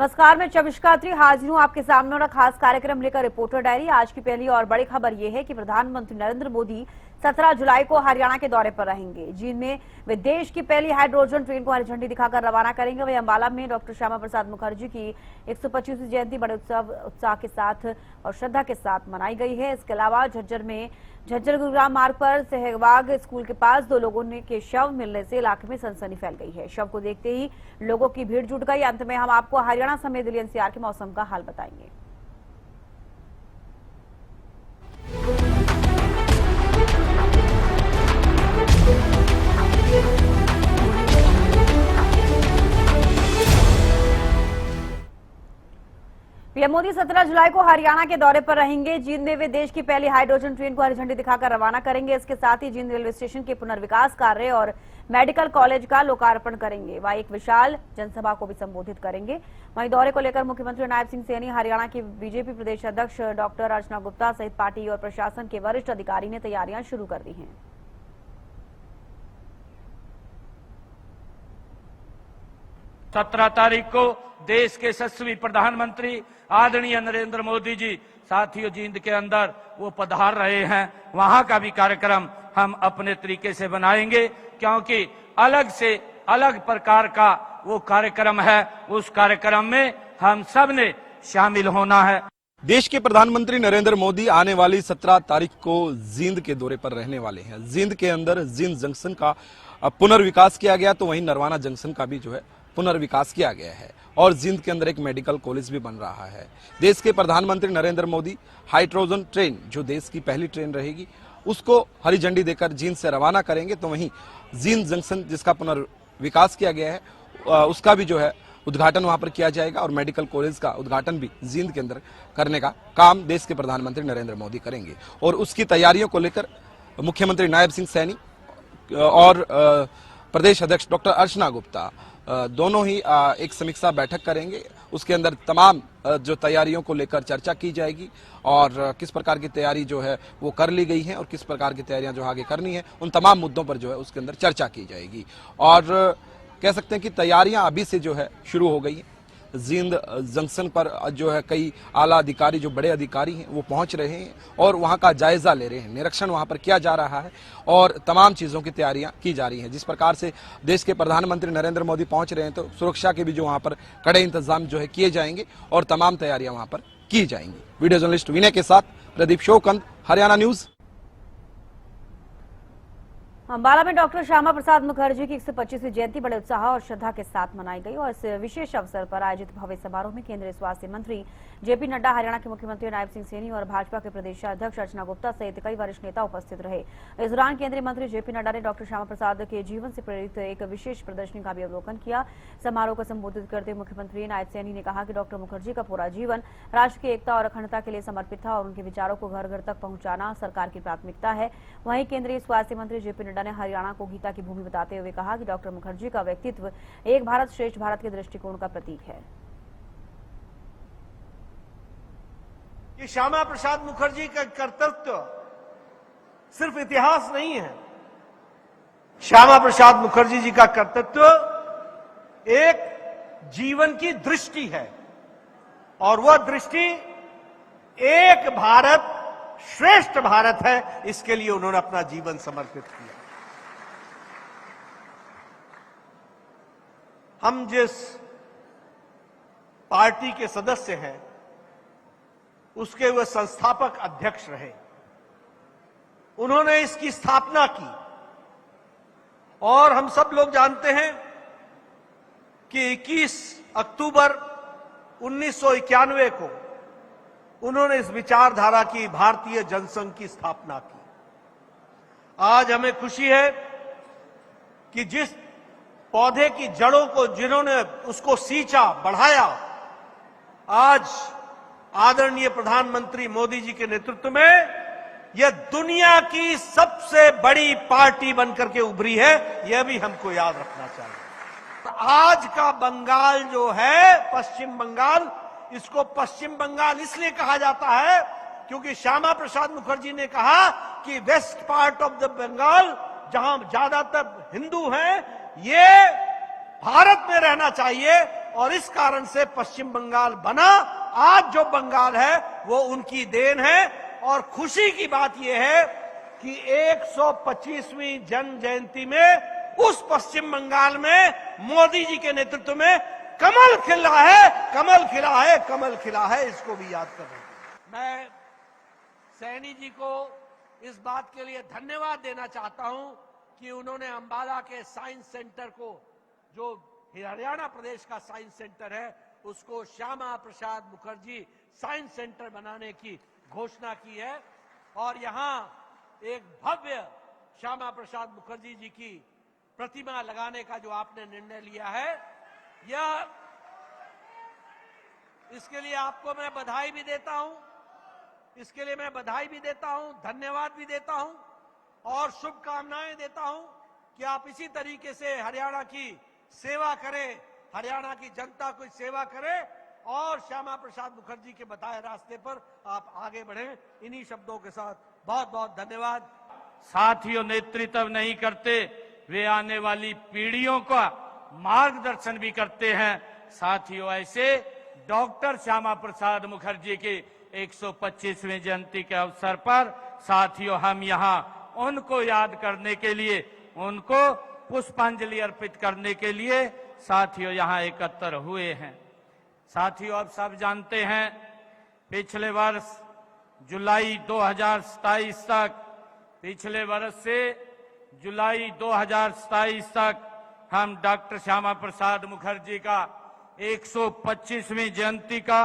नमस्कार, मैं चविष्कात्री हाजिर हूं आपके सामने और खास कार्यक्रम लेकर रिपोर्टर डायरी। आज की पहली और बड़ी खबर यह है कि प्रधानमंत्री नरेंद्र मोदी 17 जुलाई को हरियाणा के दौरे पर रहेंगे, जिनमें वे देश की पहली हाइड्रोजन ट्रेन को हरी झंडी दिखाकर रवाना करेंगे। वहीं अंबाला में डॉक्टर श्यामा प्रसाद मुखर्जी की 125वीं जयंती बड़े उत्साह के साथ और श्रद्धा के साथ मनाई गई है। इसके अलावा झज्जर में झज्जर गुरुग्राम मार्ग पर सहवाग स्कूल के पास 2 लोगों के शव मिलने से इलाके में सनसनी फैल गई है। शव को देखते ही लोगों की भीड़ जुट गई। अंत में हम आपको हरियाणा समेत दिल्ली एनसीआर के मौसम का हाल बताएंगे। पीएम मोदी 17 जुलाई को हरियाणा के दौरे पर रहेंगे, जिनमें वे देश की पहली हाइड्रोजन ट्रेन को हरी झंडी दिखाकर रवाना करेंगे। इसके साथ ही जींद रेलवे स्टेशन के पुनर्विकास कार्य और मेडिकल कॉलेज का लोकार्पण करेंगे। वह एक विशाल जनसभा को भी संबोधित करेंगे। वहीं दौरे को लेकर मुख्यमंत्री नायब सिंह सैनी, हरियाणा की बीजेपी प्रदेश अध्यक्ष डॉक्टर अर्चना गुप्ता सहित पार्टी और प्रशासन के वरिष्ठ अधिकारी ने तैयारियां शुरू कर दी हैं। 17 तारीख को देश के यशस्वी प्रधानमंत्री आदरणीय नरेंद्र मोदी जी साथियों जींद के अंदर वो पधार रहे हैं। वहां का भी कार्यक्रम हम अपने तरीके से बनाएंगे, क्योंकि अलग से अलग प्रकार का वो कार्यक्रम है। उस कार्यक्रम में हम सब ने शामिल होना है। देश के प्रधानमंत्री नरेंद्र मोदी आने वाली 17 तारीख को जींद के दौरे पर रहने वाले हैं। जींद के अंदर जींद जंक्शन का पुनर्विकास किया गया, तो वहीं नरवाना जंक्शन का भी जो है पुनर्विकास किया गया है और जींद के अंदर एक मेडिकल कॉलेज भी बन रहा है। देश के प्रधानमंत्री नरेंद्र मोदी हाइड्रोजन ट्रेन, जो देश की पहली ट्रेन रहेगी, उसको हरी झंडी देकर जींद से रवाना करेंगे। तो वहीं जींद जंक्शन जिसका पुनर्विकास किया गया है उसका भी जो है उद्घाटन वहां पर किया जाएगा और मेडिकल कॉलेज का उद्घाटन भी जींद के अंदर करने का काम देश के प्रधानमंत्री नरेंद्र मोदी करेंगे। और उसकी तैयारियों को लेकर मुख्यमंत्री नायब सिंह सैनी और प्रदेश अध्यक्ष डॉक्टर अर्चना गुप्ता दोनों ही एक समीक्षा बैठक करेंगे। उसके अंदर तमाम जो तैयारियों को लेकर चर्चा की जाएगी और किस प्रकार की तैयारी जो है वो कर ली गई है और किस प्रकार की तैयारियां जो आगे करनी है, उन तमाम मुद्दों पर जो है उसके अंदर चर्चा की जाएगी। और कह सकते हैं कि तैयारियां अभी से जो है शुरू हो गई हैं। जींद जंक्शन पर जो है कई आला अधिकारी, जो बड़े अधिकारी हैं, वो पहुंच रहे हैं और वहां का जायजा ले रहे हैं। निरीक्षण वहां पर किया जा रहा है और तमाम चीजों की तैयारियां की जा रही हैं। जिस प्रकार से देश के प्रधानमंत्री नरेंद्र मोदी पहुंच रहे हैं, तो सुरक्षा के भी जो वहां पर कड़े इंतजाम जो है किए जाएंगे और तमाम तैयारियां वहां पर की जाएंगी। वीडियो जर्नलिस्ट विनय के साथ प्रदीप शोकंद, हरियाणा न्यूज। अंबाला में डॉक्टर श्यामा प्रसाद मुखर्जी की 125वीं जयंती बड़े उत्साह और श्रद्धा के साथ मनाई गई और इस विशेष अवसर पर आयोजित भव्य समारोह में केंद्रीय स्वास्थ्य मंत्री जेपी नड्डा, हरियाणा के मुख्यमंत्री नायब सिंह सैनी और भाजपा के प्रदेश अध्यक्ष अर्चना गुप्ता सहित कई वरिष्ठ नेता उपस्थित रहे। इस दौरान केंद्रीय मंत्री जेपी नड्डा ने डॉक्टर श्यामा प्रसाद के जीवन से प्रेरित एक विशेष प्रदर्शनी का भी अवलोकन किया। समारोह को संबोधित करते हुए मुख्यमंत्री नायब सैनी ने कहा कि डॉक्टर मुखर्जी का पूरा जीवन राष्ट्र की एकता और अखंडता के लिए समर्पित था और उनके विचारों को घर घर तक पहुंचाना सरकार की प्राथमिकता है। वहीं केंद्रीय स्वास्थ्य मंत्री जेपी नड्डा ने हरियाणा को गीता की भूमि बताते हुए कहा कि डॉक्टर मुखर्जी का व्यक्तित्व एक भारत श्रेष्ठ भारत के दृष्टिकोण का प्रतीक है। कि श्यामा प्रसाद मुखर्जी का कर्तृत्व सिर्फ इतिहास नहीं है। श्यामा प्रसाद मुखर्जी जी का कर्तृत्व एक जीवन की दृष्टि है और वह दृष्टि एक भारत श्रेष्ठ भारत है। इसके लिए उन्होंने अपना जीवन समर्पित किया। हम जिस पार्टी के सदस्य हैं उसके वे संस्थापक अध्यक्ष रहे। उन्होंने इसकी स्थापना की और हम सब लोग जानते हैं कि 21 अक्टूबर 1991 को उन्होंने इस विचारधारा की भारतीय जनसंघ की स्थापना की। आज हमें खुशी है कि जिस पौधे की जड़ों को जिन्होंने उसको सींचा, बढ़ाया, आज आदरणीय प्रधानमंत्री मोदी जी के नेतृत्व में यह दुनिया की सबसे बड़ी पार्टी बनकर के उभरी है। यह भी हमको याद रखना चाहिए। आज का बंगाल जो है, पश्चिम बंगाल, इसको पश्चिम बंगाल इसलिए कहा जाता है क्योंकि श्यामा प्रसाद मुखर्जी ने कहा कि west part of the Bengal, जहां ज्यादातर हिंदू हैं, ये भारत में रहना चाहिए और इस कारण से पश्चिम बंगाल बना। आज जो बंगाल है वो उनकी देन है। और खुशी की बात यह है कि 125वीं जन्म जयंती में उस पश्चिम बंगाल में मोदी जी के नेतृत्व में कमल खिला है, कमल खिला है, कमल खिला है। इसको भी याद कर रहे। मैं सैनी जी को इस बात के लिए धन्यवाद देना चाहता हूं कि उन्होंने अंबाला के साइंस सेंटर को, जो हरियाणा प्रदेश का साइंस सेंटर है, उसको श्यामा प्रसाद मुखर्जी साइंस सेंटर बनाने की घोषणा की है। और यहां एक भव्य श्यामा प्रसाद मुखर्जी जी की प्रतिमा लगाने का जो आपने निर्णय लिया है, यह, इसके लिए आपको मैं बधाई भी देता हूं, इसके लिए मैं बधाई भी देता हूं, धन्यवाद भी देता हूं और शुभकामनाएं देता हूं कि आप इसी तरीके से हरियाणा की सेवा करें, हरियाणा की जनता की सेवा करें और श्यामा प्रसाद मुखर्जी के बताए रास्ते पर आप आगे बढ़ें। इन्हीं शब्दों के साथ बहुत बहुत धन्यवाद। साथियों, नेतृत्व नहीं करते, वे आने वाली पीढ़ियों का मार्गदर्शन भी करते हैं। साथियों, ऐसे डॉक्टर श्यामा प्रसाद मुखर्जी की 125वीं जयंती के अवसर पर साथियों, हम यहाँ उनको याद करने के लिए, उनको पुष्पांजलि अर्पित करने के लिए साथियों यहाँ एकत्र हुए हैं। साथियों, आप सब जानते हैं, पिछले वर्ष जुलाई 2027 तक, पिछले वर्ष से जुलाई 2027 तक हम डॉक्टर श्यामा प्रसाद मुखर्जी का 125वीं जयंती का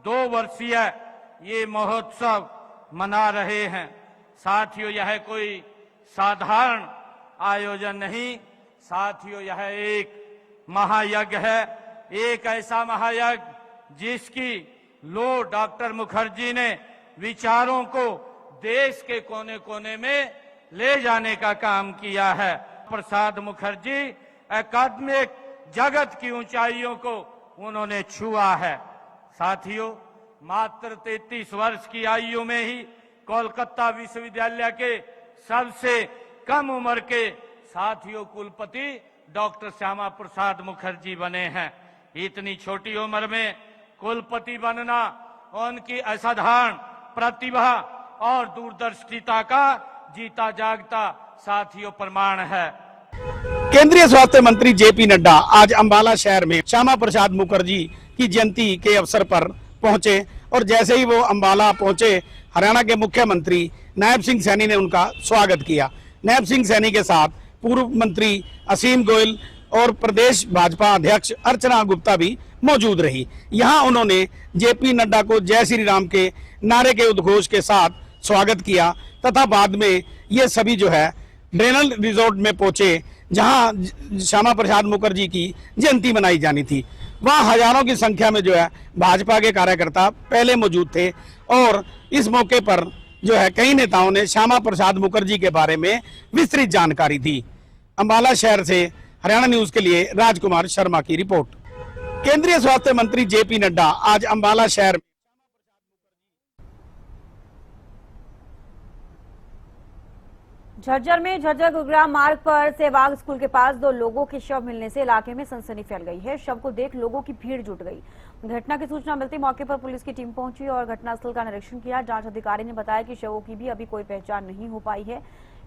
2 वर्षीय ये महोत्सव मना रहे हैं। साथियों, यह कोई साधारण आयोजन नहीं, साथियों, यह एक महायज्ञ है, एक ऐसा महायज्ञ जिसकी लो डॉक्टर मुखर्जी ने विचारों को देश के कोने कोने में ले जाने का काम किया है। प्रसाद मुखर्जी एकेडमिक जगत की ऊंचाइयों को उन्होंने छुआ है। साथियों, मात्र 33 वर्ष की आयु में ही कोलकाता विश्वविद्यालय के सबसे कम उम्र के साथियों कुलपति डॉक्टर श्यामा प्रसाद मुखर्जी बने हैं। इतनी छोटी उम्र में कुलपति बनना उनकी असाधारण प्रतिभा और दूरदर्शिता का जीता जागता साथियों प्रमाण है। केंद्रीय स्वास्थ्य मंत्री जेपी नड्डा आज अंबाला शहर में श्यामा प्रसाद मुखर्जी की जयंती के अवसर पर पहुंचे और जैसे ही वो अंबाला पहुंचे, हरियाणा के मुख्यमंत्री नायब सिंह सैनी ने उनका स्वागत किया। नायब सिंह सैनी के साथ पूर्व मंत्री असीम गोयल और प्रदेश भाजपा अध्यक्ष अर्चना गुप्ता भी मौजूद रही। यहां उन्होंने जेपी नड्डा को जय श्री राम के नारे के उद्घोष के साथ स्वागत किया तथा बाद में ये सभी जो है ड्रेनल रिजोर्ट में पहुंचे, जहां श्यामा प्रसाद मुखर्जी की जयंती मनाई जानी थी। वहां हजारों की संख्या में जो है भाजपा के कार्यकर्ता पहले मौजूद थे और इस मौके पर जो है कई नेताओं ने श्यामा प्रसाद मुखर्जी के बारे में विस्तृत जानकारी दी। अंबाला शहर से हरियाणा न्यूज के लिए राजकुमार शर्मा की रिपोर्ट। केंद्रीय स्वास्थ्य मंत्री जेपी नड्डा आज अंबाला शहर में झज्जर में झज्जर गुरुग्राम मार्ग पर सहवाग स्कूल के पास 2 लोगों के शव मिलने से इलाके में सनसनी फैल गई है। शव को देख लोगों की भीड़ जुट गई। घटना की सूचना मिलते मौके पर पुलिस की टीम पहुंची और घटनास्थल का निरीक्षण किया। जांच अधिकारी ने बताया कि शवों की भी अभी कोई पहचान नहीं हो पाई है।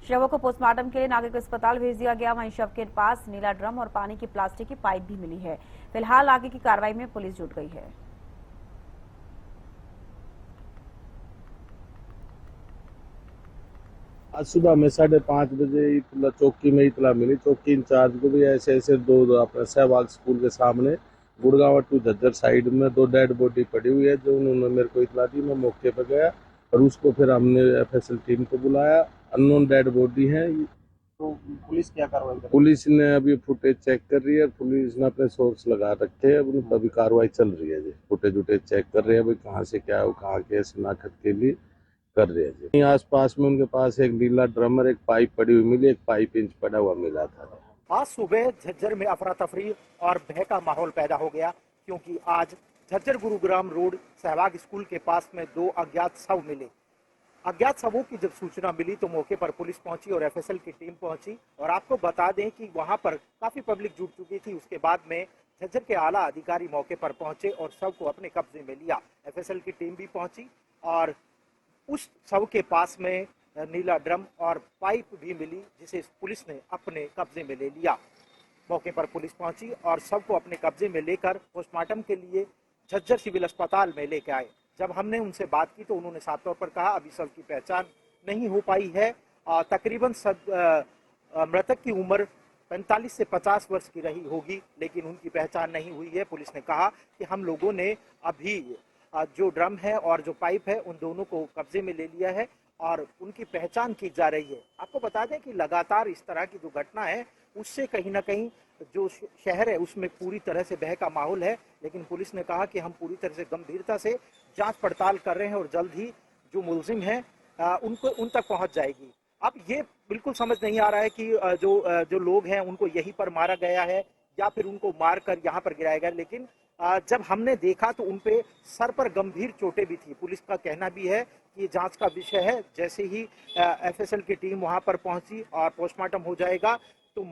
शवों को पोस्टमार्टम के लिए नागरिक अस्पताल भेज दिया गया। वहीं शव के पास नीला ड्रम और पानी की प्लास्टिक की पाइप भी मिली है। फिलहाल आगे की कार्रवाई में पुलिस जुट गई है। आज सुबह में 5:30 बजे चौकी में इतला मिली। चौकी इंचार्ज को भी ऐसे 2 अपने सहवाग स्कूल के सामने गुड़गांव टू झज्जर साइड में 2 डेड बॉडी पड़ी हुई है, जो उन्होंने मेरे को इतला दी। मैं मौके पर गया और उसको फिर हमने एफएसएल टीम को बुलाया। अननोन डेड बॉडी है। तो पुलिस क्या कार्रवाई कर रही है? पुलिस ने अभी फुटेज चेक कर रही है। पुलिस ने अपने सोर्स लगा रखे हैं। अब अभी कार्रवाई चल रही है जी। फुटेज चेक कर रहे हैं भाई कहाँ से क्या हो, कहाँ के शिनाख्त के लिए कर रहे हैं जी। आस पास में उनके पास एक नीला ड्रम और एक पाइप पड़ी हुई मिली, एक पाइप इंच पड़ा हुआ मिला था। आज सुबह झज्जर में अफरा तफरी और भय का माहौल पैदा हो गया, क्योंकि आज झज्जर गुरुग्राम रोड सहवाग स्कूल के पास में 2 अज्ञात शव मिले। अज्ञात शवों की जब सूचना मिली तो मौके पर पुलिस पहुंची और एफएसएल की टीम पहुंची। और आपको बता दें कि वहां पर काफी पब्लिक जुट चुकी थी। उसके बाद में झज्जर के आला अधिकारी मौके पर पहुंचे और शव को अपने कब्जे में लिया। एफएसएल की टीम भी पहुंची और उस शव के पास में नीला ड्रम और पाइप भी मिली, जिसे पुलिस ने अपने कब्जे में ले लिया। मौके पर पुलिस पहुंची और शव को अपने कब्जे में लेकर पोस्टमार्टम के लिए झज्जर सिविल अस्पताल में लेकर आए। जब हमने उनसे बात की तो उन्होंने साफ तौर पर कहा अभी शव की पहचान नहीं हो पाई है। तकरीबन मृतक की उम्र 45 से 50 वर्ष की रही होगी, लेकिन उनकी पहचान नहीं हुई है। पुलिस ने कहा कि हम लोगों ने अभी जो ड्रम है और जो पाइप है उन दोनों को कब्जे में ले लिया है और उनकी पहचान की जा रही है। आपको बता दें कि लगातार इस तरह की जो घटना है उससे कहीं ना कहीं जो शहर है उसमें पूरी तरह से भय का माहौल है, लेकिन पुलिस ने कहा कि हम पूरी तरह से गंभीरता से जांच पड़ताल कर रहे हैं और जल्द ही जो मुलजिम है उन तक पहुंच जाएगी। अब ये बिल्कुल समझ नहीं आ रहा है कि जो लोग हैं उनको यहीं पर मारा गया है या फिर उनको मार कर यहाँ पर गिराया गया, लेकिन जब हमने देखा तो उनपे सर पर गंभीर चोटें भी थी। पुलिस का कहना भी है कि जांच का विषय है, जैसे ही एफएसएल की टीम वहां पर पहुंची और पोस्टमार्टम हो जाएगा तो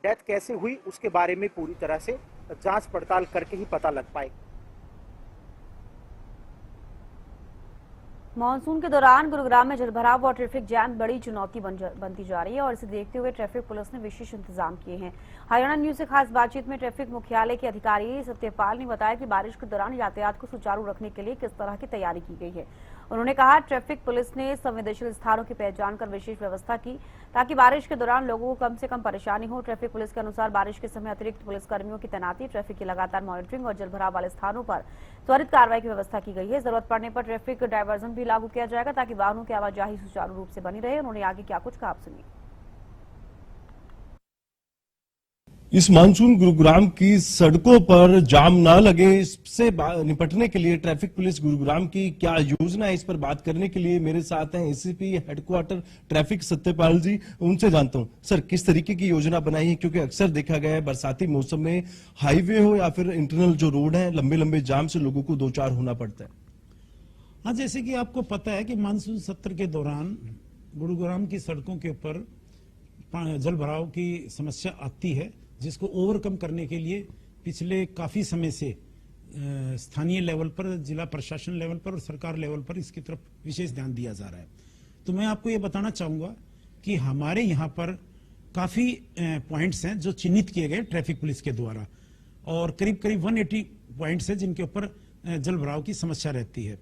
डेथ कैसे हुई उसके बारे में पूरी तरह से जांच पड़ताल करके ही पता लग पाएगा। मानसून के दौरान गुरुग्राम में जलभराव और ट्रैफिक जैम बड़ी चुनौती बनती जा रही है और इसे देखते हुए ट्रैफिक पुलिस ने विशेष इंतजाम किए हैं। हरियाणा न्यूज से खास बातचीत में ट्रैफिक मुख्यालय के अधिकारी सत्यपाल ने बताया कि बारिश के दौरान यातायात को सुचारू रखने के लिए किस तरह की तैयारी की गई है। उन्होंने कहा ट्रैफिक पुलिस ने संवेदनशील स्थानों की पहचान कर विशेष व्यवस्था की ताकि बारिश के दौरान लोगों को कम से कम परेशानी हो। ट्रैफिक पुलिस के अनुसार बारिश के समय अतिरिक्त पुलिसकर्मियों की तैनाती, ट्रैफिक की लगातार मॉनिटरिंग और जलभराव वाले स्थानों पर त्वरित कार्रवाई की व्यवस्था की गई है। जरूरत पड़ने पर ट्रैफिक डायवर्जन भी लागू किया जाएगा ताकि वाहनों की आवाजाही सुचारू रूप से बनी रहे। उन्होंने आगे क्या कुछ कहा, आप सुनिए। इस मानसून गुरुग्राम की सड़कों पर जाम ना लगे, इससे निपटने के लिए ट्रैफिक पुलिस गुरुग्राम की क्या योजना है, इस पर बात करने के लिए मेरे साथ हैं एसीपी हेडक्वार्टर ट्रैफिक सत्यपाल जी। उनसे जानता हूं सर किस तरीके की योजना बनाई है, क्योंकि अक्सर देखा गया है बरसाती मौसम में हाईवे हो या फिर इंटरनल जो रोड है लंबे लंबे जाम से लोगों को दो चार होना पड़ता है। हाँ, जैसे कि आपको पता है कि मानसून सत्र के दौरान गुरुग्राम की सड़कों के ऊपर जल भराव की समस्या आती है, जिसको ओवरकम करने के लिए पिछले काफी समय से स्थानीय लेवल पर, जिला प्रशासन लेवल पर और सरकार लेवल पर इसकी तरफ विशेष ध्यान दिया जा रहा है। तो मैं आपको ये बताना चाहूंगा कि हमारे यहाँ पर काफी पॉइंट्स हैं जो चिन्हित किए गए ट्रैफिक पुलिस के द्वारा और करीब करीब 180 पॉइंट्स हैं जिनके ऊपर जल भराव की समस्या रहती है।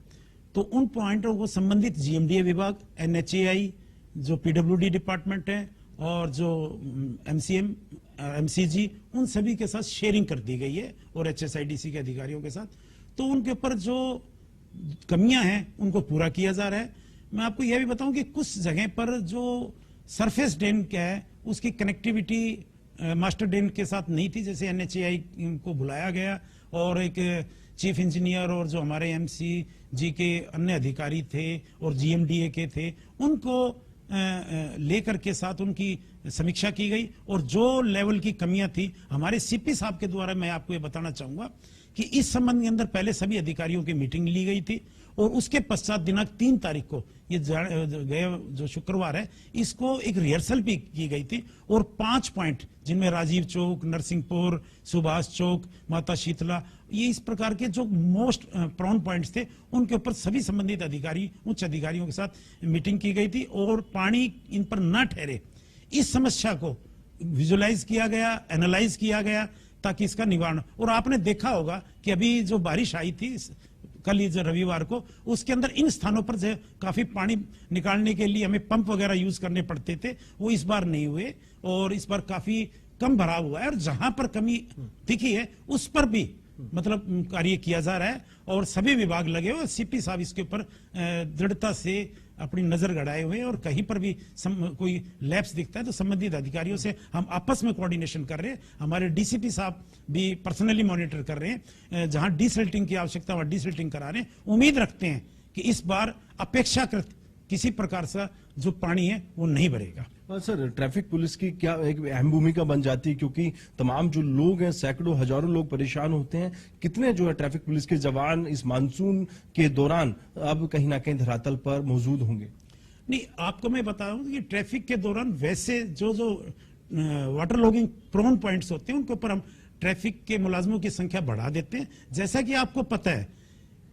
तो उन पॉइंटों को संबंधित जीएमडीए विभाग, एनएचएआई, जो पीडब्ल्यूडी डिपार्टमेंट है और जो एमसीएम, एमसीजी, उन सभी के साथ शेयरिंग कर दी गई है और एचएसआईडीसी के अधिकारियों के साथ। तो उनके ऊपर जो कमियां हैं उनको पूरा किया जा रहा है। मैं आपको यह भी बताऊं कि कुछ जगह पर जो सरफेस ड्रेन क्या है उसकी कनेक्टिविटी मास्टर ड्रेन के साथ नहीं थी, जैसे एनएचएआई को बुलाया गया और एक चीफ इंजीनियर और जो हमारे एमसीजी के अन्य अधिकारी थे और जीएमडीए के थे उनको लेकर के साथ उनकी समीक्षा की गई और जो लेवल की कमियां थी हमारे सीपी साहब के द्वारा, मैं आपको ये बताना चाहूंगा कि इस संबंध के अंदर पहले सभी अधिकारियों की मीटिंग ली गई थी और उसके पश्चात दिनांक 3 तारीख को, ये गए जो शुक्रवार है, इसको एक रिहर्सल भी की गई थी और 5 पॉइंट जिनमें राजीव चौक, नरसिंहपुर, सुभाष चौक, माता शीतला, ये इस प्रकार के जो मोस्ट प्राउन पॉइंट्स थे उनके ऊपर सभी संबंधित अधिकारी, उच्च अधिकारियों के साथ मीटिंग की गई थी और पानी इन पर न ठहरे इस समस्या को विजुअलाइज किया गया, एनालाइज किया गया ताकि इसका निवारण। और आपने देखा होगा कि अभी जो बारिश आई थी कल ही रविवार को, उसके अंदर इन स्थानों पर जो काफी पानी निकालने के लिए हमें पंप वगैरह यूज करने पड़ते थे, वो इस बार नहीं हुए और इस बार काफी कम भराव हुआ है और जहां पर कमी दिखी है उस पर भी मतलब कार्य किया जा रहा है और सभी विभाग लगे हुए। सीपी साहब इसके ऊपर दृढ़ता से अपनी नजर गड़ाए हुए और कहीं पर भी कोई लैप्स दिखता है तो संबंधित अधिकारियों से हम आपस में कोऑर्डिनेशन कर रहे हैं। हमारे डीसीपी साहब भी पर्सनली मॉनिटर कर रहे हैं, जहां डीसिल्टिंग की आवश्यकता वहां डीसिल्टिंग करा रहे हैं। उम्मीद रखते हैं कि इस बार अपेक्षाकृत किसी प्रकार से जो पानी है वो नहीं भरेगा। सर, ट्रैफिक पुलिस की क्या एक अहम भूमिका बन जाती है, क्योंकि तमाम जो लोग हैं, सैकड़ों हजारों लोग परेशान होते हैं। कितने जो है ट्रैफिक पुलिस के जवान इस मानसून के दौरान अब कहीं ना कहीं धरातल पर मौजूद होंगे? नहीं, आपको मैं बता रहा हूं कि ट्रैफिक के दौरान वैसे जो वाटर लॉगिंग प्रोन पॉइंट्स होते हैं उनके ऊपर हम ट्रैफिक के मुलाजमों की संख्या बढ़ा देते हैं। जैसा कि आपको पता है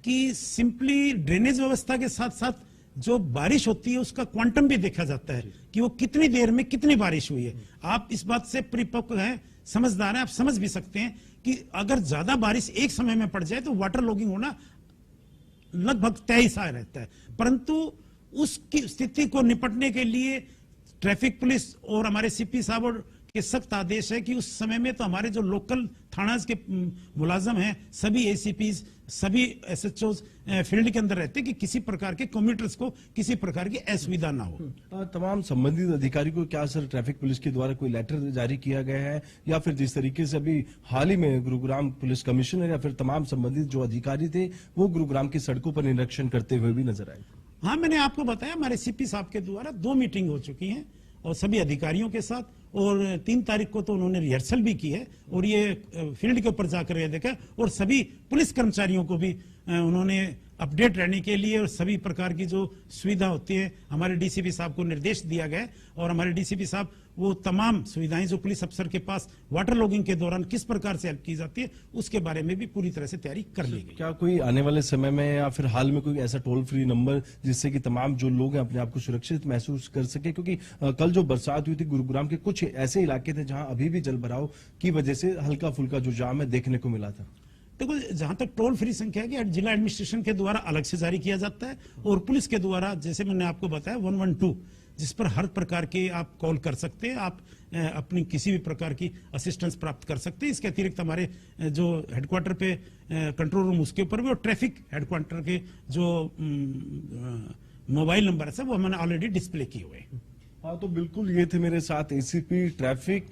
कि सिंपली ड्रेनेज व्यवस्था के साथ साथ जो बारिश होती है उसका क्वांटम भी देखा जाता है कि वो कितनी देर में कितनी बारिश हुई है। आप इस बात से परिपक्व हैं, समझदार हैं, आप समझ भी सकते हैं कि अगर ज्यादा बारिश एक समय में पड़ जाए तो वाटर लॉगिंग होना लगभग तय सा रहता है। परंतु उसकी स्थिति को निपटने के लिए ट्रैफिक पुलिस और हमारे सीपी साहब के सख्त आदेश है कि उस समय में तो हमारे जो लोकल थाना के मुलाजम हैं, सभी एसीपीज, सभी एसएचओ फील्ड के अंदर रहते हैं कि किसी प्रकार के कम्यूटर्स को किसी प्रकार की असुविधा ना हो। तमाम संबंधित अधिकारी को क्या सर ट्रैफिक पुलिस के द्वारा कोई लेटर जारी किया गया है, या फिर जिस तरीके से अभी हाल ही में गुरुग्राम पुलिस कमिश्नर या फिर तमाम संबंधित जो अधिकारी थे वो गुरुग्राम की सड़कों पर निरीक्षण करते हुए भी नजर आए? हाँ, मैंने आपको बताया हमारे सीपी साहब के द्वारा 2 मीटिंग हो चुकी हैं और सभी अधिकारियों के साथ, और 3 तारीख को तो उन्होंने रिहर्सल भी की है और ये फील्ड के ऊपर जाकर ये देखा, और सभी पुलिस कर्मचारियों को भी उन्होंने अपडेट रहने के लिए और सभी प्रकार की जो सुविधा होती है हमारे डीसीपी साहब को निर्देश दिया गया है। और हमारे डीसीपी साहब वो तमाम सुविधाएं जो पुलिस अफसर के पास वाटर लॉगिंग के दौरान किस प्रकार से हेल्प की जाती है उसके बारे में भी पूरी तरह से तैयारी कर ली गई। क्या कोई आने वाले समय में या फिर हाल में कोई ऐसा टोल फ्री नंबर जिससे कि तमाम जो लोग हैं अपने आप को सुरक्षित महसूस कर सके? क्योंकि कल जो बरसात हुई थी गुरुग्राम के कुछ ऐसे इलाके थे जहां अभी भी जलभराव की वजह से हल्का फुल्का जो जाम है देखने को मिला था। देखो, जहां तक टोल फ्री संख्या है कि जिला एडमिनिस्ट्रेशन के द्वारा अलग से जारी किया जाता है और पुलिस के द्वारा, जैसे मैंने आपको बताया, 112 जिस पर हर प्रकार के आप कॉल कर सकते हैं, आप अपनी किसी भी प्रकार की असिस्टेंस प्राप्त कर सकते हैं। इसके अतिरिक्त हमारे जो हेडक्वार्टर पे कंट्रोल रूम उसके ऊपर भी, और ट्रैफिक हेडक्वार्टर के जो मोबाइल नंबर है वो हमने ऑलरेडी डिस्प्ले किए हुए हैं। हाँ, तो बिल्कुल ये थे मेरे साथ एसीपी ट्रैफिक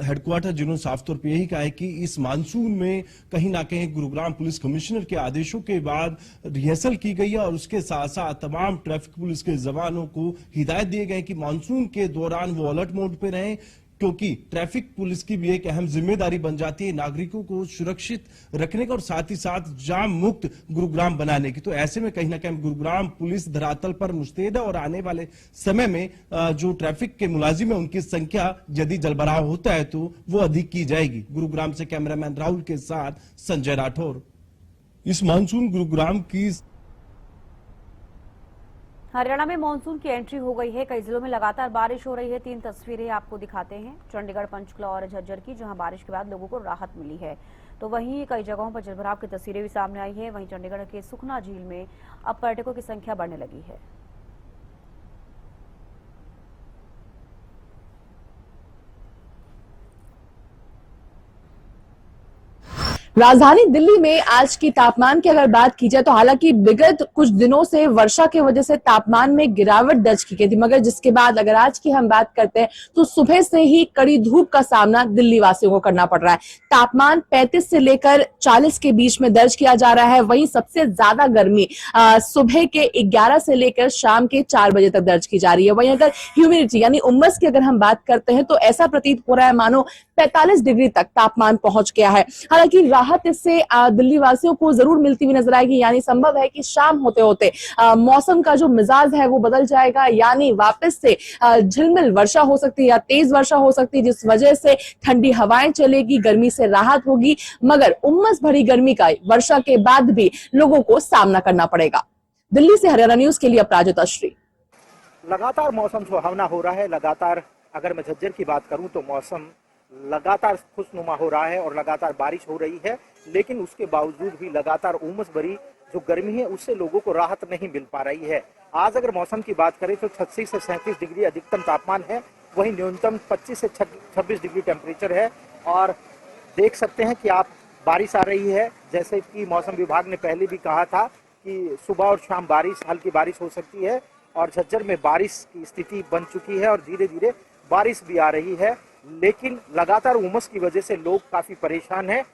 हेडक्वार्टर, जिन्होंने साफ तौर पे यही कहा है कि इस मानसून में कहीं ना कहीं गुरुग्राम पुलिस कमिश्नर के आदेशों के बाद रिहर्सल की गई है और उसके साथ साथ तमाम ट्रैफिक पुलिस के जवानों को हिदायत दिए गए कि मानसून के दौरान वो अलर्ट मोड पे रहें, क्योंकि ट्रैफिक पुलिस की भी एक अहम जिम्मेदारी बन जाती है नागरिकों को सुरक्षित रखने का और साथ ही साथ जाम मुक्त गुरुग्राम बनाने की। तो ऐसे में कहीं ना कहीं गुरुग्राम पुलिस धरातल पर मुस्तैद है और आने वाले समय में जो ट्रैफिक के मुलाजिम है उनकी संख्या यदि जलभराव होता है तो वो अधिक की जाएगी। गुरुग्राम से कैमरामैन राहुल के साथ संजय राठौर। इस मानसून गुरुग्राम की हरियाणा में मानसून की एंट्री हो गई है। कई जिलों में लगातार बारिश हो रही है। 3 तस्वीरें आपको दिखाते हैं चंडीगढ़, पंचकुला और झज्जर की, जहां बारिश के बाद लोगों को राहत मिली है। तो वहीं कई जगहों पर जलभराव की तस्वीरें भी सामने आई है। वहीं चंडीगढ़ के सुखना झील में अब पर्यटकों की संख्या बढ़ने लगी है। राजधानी दिल्ली में आज की तापमान की अगर बात की जाए तो हालांकि विगत कुछ दिनों से वर्षा की वजह से तापमान में गिरावट दर्ज की गई थी, मगर जिसके बाद अगर आज की हम बात करते हैं तो सुबह से ही कड़ी धूप का सामना दिल्ली वासियों को करना पड़ रहा है। तापमान 35 से लेकर 40 के बीच में दर्ज किया जा रहा है। वहीं सबसे ज्यादा गर्मी सुबह के 11 से लेकर शाम के 4 बजे तक दर्ज की जा रही है। वहीं अगर ह्यूमिडिटी यानी उम्मस की अगर हम बात करते हैं तो ऐसा प्रतीत हो रहा है मानो 45 डिग्री तक तापमान पहुंच गया है। हालांकि राहत इससे दिल्ली वासियों को जरूर मिलती हुई नजर आएगी, यानी संभव है कि शाम होते होते मौसम का जो मिजाज है वो बदल जाएगा, यानी वापस से झिलमिल वर्षा हो सकती है या तेज वर्षा हो सकती है, जिस वजह से ठंडी हवाएं चलेगी, गर्मी से राहत होगी। मगर उम्मस भरी गर्मी का वर्षा के बाद भी लोगों को सामना करना पड़ेगा। दिल्ली से हरियाणा न्यूज के लिए अपराजिता श्री। लगातार मौसम सुहावना हो रहा है। लगातार अगर मैं झज्जर की बात करूं तो मौसम लगातार खुशनुमा हो रहा है और लगातार बारिश हो रही है, लेकिन उसके बावजूद भी लगातार उमस भरी जो गर्मी है उससे लोगों को राहत नहीं मिल पा रही है। आज अगर मौसम की बात करें तो 36 से 37 डिग्री अधिकतम तापमान है, वहीं न्यूनतम 25 से 26 डिग्री टेम्परेचर है। और देख सकते हैं कि आप बारिश आ रही है, जैसे कि मौसम विभाग ने पहले भी कहा था कि सुबह और शाम हल्की बारिश हो सकती है, और झज्जर में बारिश की स्थिति बन चुकी है और धीरे धीरे बारिश भी आ रही है, लेकिन लगातार उमस की वजह से लोग काफी परेशान हैं।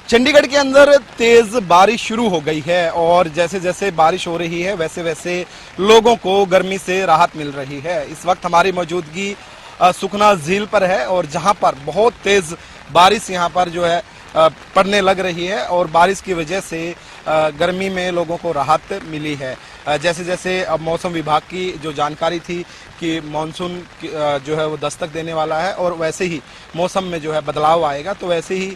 चंडीगढ़ के अंदर तेज बारिश शुरू हो गई है और जैसे जैसे बारिश हो रही है वैसे वैसे लोगों को गर्मी से राहत मिल रही है। इस वक्त हमारी मौजूदगी सुखना झील पर है और जहां पर बहुत तेज बारिश यहां पर जो है पड़ने लग रही है और बारिश की वजह से गर्मी में लोगों को राहत मिली है। जैसे जैसे अब मौसम विभाग की जो जानकारी थी कि मानसून जो है वो दस्तक देने वाला है और वैसे ही मौसम में जो है बदलाव आएगा, तो वैसे ही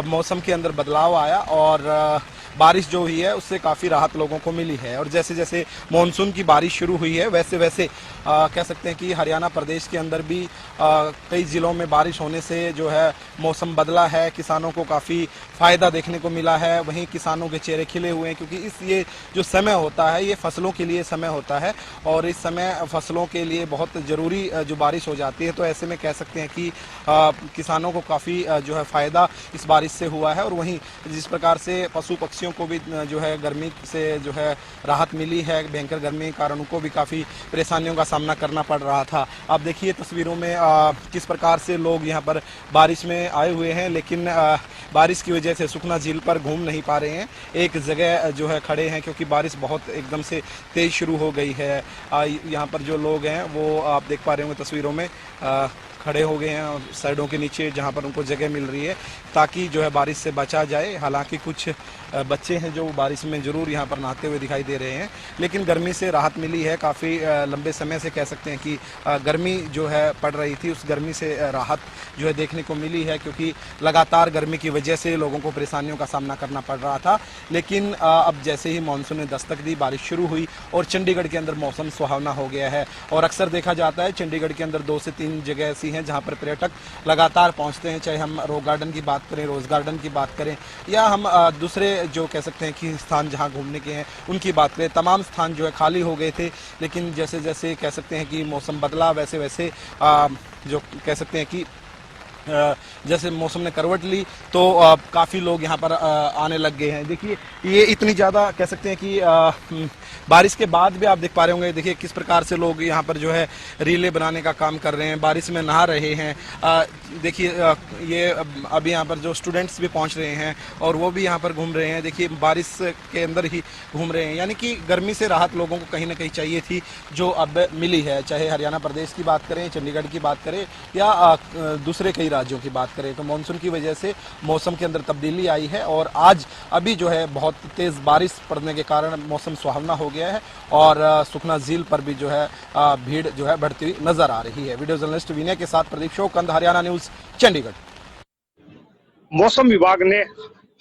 मौसम के अंदर बदलाव आया और बारिश जो हुई है उससे काफ़ी राहत लोगों को मिली है। और जैसे जैसे मानसून की बारिश शुरू हुई है वैसे वैसे कह सकते हैं कि हरियाणा प्रदेश के अंदर भी कई ज़िलों में बारिश होने से जो है मौसम बदला है, किसानों को काफ़ी फ़ायदा देखने को मिला है। वहीं किसानों के चेहरे खिले हुए हैं क्योंकि ये जो समय होता है ये फसलों के लिए समय होता है और इस समय फसलों के लिए बहुत ज़रूरी जो बारिश हो जाती है, तो ऐसे में कह सकते हैं कि किसानों को काफ़ी जो है फ़ायदा इस बारिश से हुआ है। और वहीं जिस प्रकार से पशु पक्षियों को भी जो है गर्मी से जो है राहत मिली है, भयंकर गर्मी के कारण उनको भी काफ़ी परेशानियों का सामना करना पड़ रहा था। आप देखिए तस्वीरों में किस प्रकार से लोग यहाँ पर बारिश में आए हुए हैं, लेकिन बारिश की वजह से सुखना झील पर घूम नहीं पा रहे हैं, एक जगह जो है खड़े हैं क्योंकि बारिश बहुत एकदम से तेज शुरू हो गई है। यहाँ पर जो लोग हैं वो आप देख पा रहे होंगे तस्वीरों में खड़े हो गए हैं साइडों के नीचे जहाँ पर उनको जगह मिल रही है ताकि जो है बारिश से बचा जाए। हालांकि कुछ बच्चे हैं जो बारिश में ज़रूर यहाँ पर नहाते हुए दिखाई दे रहे हैं, लेकिन गर्मी से राहत मिली है। काफ़ी लंबे समय से कह सकते हैं कि गर्मी जो है पड़ रही थी, उस गर्मी से राहत जो है देखने को मिली है क्योंकि लगातार गर्मी की वजह से लोगों को परेशानियों का सामना करना पड़ रहा था। लेकिन अब जैसे ही मानसून ने दस्तक दी, बारिश शुरू हुई और चंडीगढ़ के अंदर मौसम सुहावना हो गया है। और अक्सर देखा जाता है चंडीगढ़ के अंदर 2 से 3 जगह ऐसी हैं जहाँ पर पर्यटक लगातार पहुँचते हैं, चाहे हम रॉक गार्डन की बात करें, रोज़ गार्डन की बात करें या हम दूसरे जो कह सकते हैं कि स्थान जहाँ घूमने के हैं उनकी बात करें। तमाम स्थान जो है खाली हो गए थे, लेकिन जैसे जैसे कह सकते हैं कि मौसम बदला वैसे वैसे जो कह सकते हैं कि जैसे मौसम ने करवट ली तो काफ़ी लोग यहाँ पर आने लग गए हैं। देखिए ये इतनी ज़्यादा कह सकते हैं कि बारिश के बाद भी आप देख पा रहे होंगे, देखिए किस प्रकार से लोग यहाँ पर जो है रीले बनाने का काम कर रहे हैं, बारिश में नहा रहे हैं। देखिए ये अभी यहाँ पर जो स्टूडेंट्स भी पहुँच रहे हैं और वो भी यहाँ पर घूम रहे हैं। देखिए बारिश के अंदर ही घूम रहे हैं, यानी कि गर्मी से राहत लोगों को कहीं ना कहीं चाहिए थी जो अब मिली है। चाहे हरियाणा प्रदेश की बात करें, चंडीगढ़ की बात करें या दूसरे कई राज्यों की बात करें, तो मानसून की वजह से मौसम के अंदर तब्दीली आई है और आज अभी जो है बहुत तेज बारिश पड़ने के कारण मौसम सुहावना हो गया है और सुखना झील पर भी जो है भीड़ जो है बढ़ती हुई नजर आ रही है। वीडियो जर्नलिस्ट विनय के साथ प्रदीप शोकंद, हरियाणा न्यूज, चंडीगढ़। मौसम विभाग ने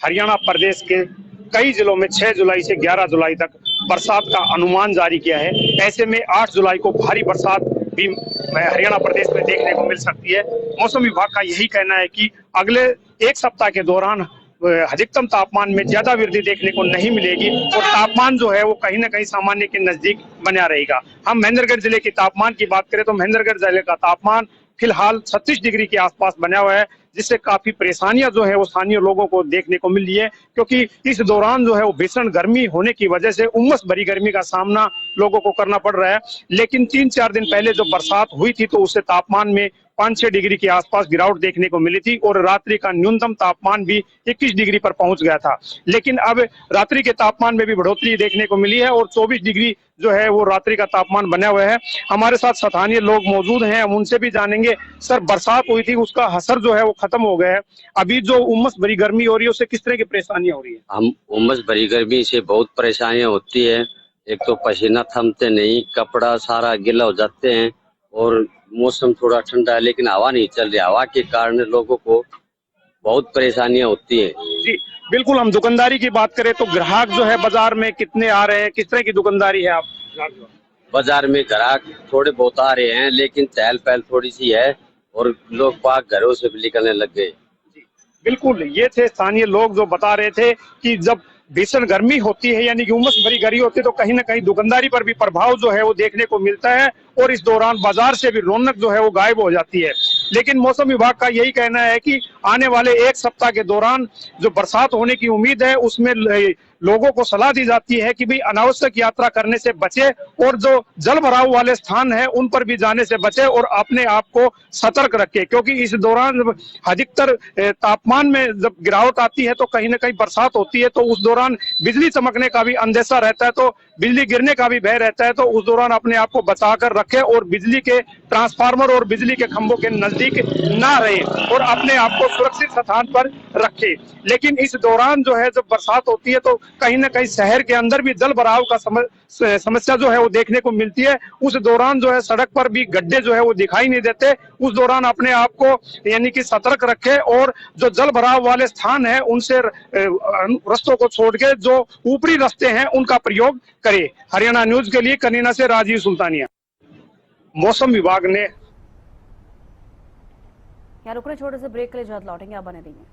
हरियाणा प्रदेश के कई जिलों में 6 जुलाई से 11 जुलाई तक बरसात का अनुमान जारी किया है। ऐसे में 8 जुलाई को भारी बरसात भी हरियाणा प्रदेश में देखने को मिल सकती है। मौसम विभाग का यही कहना है कि अगले एक सप्ताह के दौरान अधिकतम तापमान में ज्यादा वृद्धि देखने को नहीं मिलेगी और तापमान जो है वो कहीं ना कहीं सामान्य के नजदीक बना रहेगा। हम महेंद्रगढ़ जिले के तापमान की बात करें तो महेंद्रगढ़ जिले का तापमान फिलहाल 36 डिग्री के आसपास बना हुआ है, जिससे काफी परेशानियां जो है वो स्थानीय लोगों को देखने को मिल रही है क्योंकि इस दौरान जो है वो भीषण गर्मी होने की वजह से उमस भरी गर्मी का सामना लोगों को करना पड़ रहा है। लेकिन 3-4 दिन पहले जो बरसात हुई थी तो उससे तापमान में 5-6 डिग्री के आसपास गिरावट देखने को मिली थी और रात्रि का न्यूनतम तापमान भी 21 डिग्री पर पहुंच गया था। लेकिन अब रात्रि के तापमान में भी बढ़ोतरी देखने को मिली है और 24 डिग्री जो है वो रात्रि का तापमान बना हुआ है। हमारे साथ स्थानीय लोग मौजूद हैं, हम उनसे भी जानेंगे। सर, बरसात हुई थी उसका असर जो है वो खत्म हो गया है, अभी जो उमस भरी गर्मी हो रही है उससे किस तरह की परेशानियां हो रही है? हम उमस भरी गर्मी से बहुत परेशानियां होती है। एक तो पसीना थमते नहीं, कपड़ा सारा गीला हो जाते हैं और मौसम थोड़ा ठंडा है लेकिन हवा नहीं चल रही। हवा के कारण लोगों को बहुत परेशानियां होती है। जी बिल्कुल। हम दुकानदारी की बात करें तो ग्राहक जो है बाजार में कितने आ रहे हैं, किस तरह की दुकानदारी है? आप बाजार में ग्राहक थोड़े बहुत आ रहे हैं लेकिन चहल पहल थोड़ी सी है और लोग पाक घरों से भी निकलने लग गए। बिल्कुल, ये थे स्थानीय लोग जो बता रहे थे कि जब भीषण गर्मी होती है यानी कि उमस भरी गर्मी होती है तो कहीं ना कहीं दुकानदारी पर भी प्रभाव जो है वो देखने को मिलता है और इस दौरान बाजार से भी रौनक जो है वो गायब हो जाती है। लेकिन मौसम विभाग का यही कहना है कि आने वाले एक सप्ताह के दौरान जो बरसात होने की उम्मीद है उसमें लोगों को सलाह दी जाती है कि भाई अनावश्यक यात्रा करने से बचे और जो जल भराव वाले स्थान है उन पर भी जाने से बचे और अपने आप को सतर्क रखे, क्योंकि इस दौरान अधिकतर तापमान में जब गिरावट आती है तो कहीं ना कहीं बरसात होती है तो उस दौरान बिजली चमकने का भी अंदेशा रहता है, तो बिजली गिरने का भी भय रहता है। तो उस दौरान अपने आप को बचाकर रखे और बिजली के ट्रांसफार्मर और बिजली के खंभों के नजदीक ना रहे और अपने आप को सुरक्षित स्थान पर रखे। लेकिन इस दौरान जो है जब बरसात होती है तो कहीं ना कहीं शहर के अंदर भी जल भराव का समस्या जो है वो देखने को मिलती है। उस दौरान जो है सड़क पर भी गड्ढे जो है वो दिखाई नहीं देते। उस दौरान अपने आप को यानी कि सतर्क रखे और जो जल भराव वाले स्थान है उनसे रास्तों को छोड़ के जो ऊपरी रास्ते हैं उनका प्रयोग करे। हरियाणा न्यूज के लिए कनीना से राजीव सुल्तानिया। मौसम विभाग ने यहाँ रुकने छोटे से ब्रेक के लिए जल्द लौटेंगे, आप बने रहिए।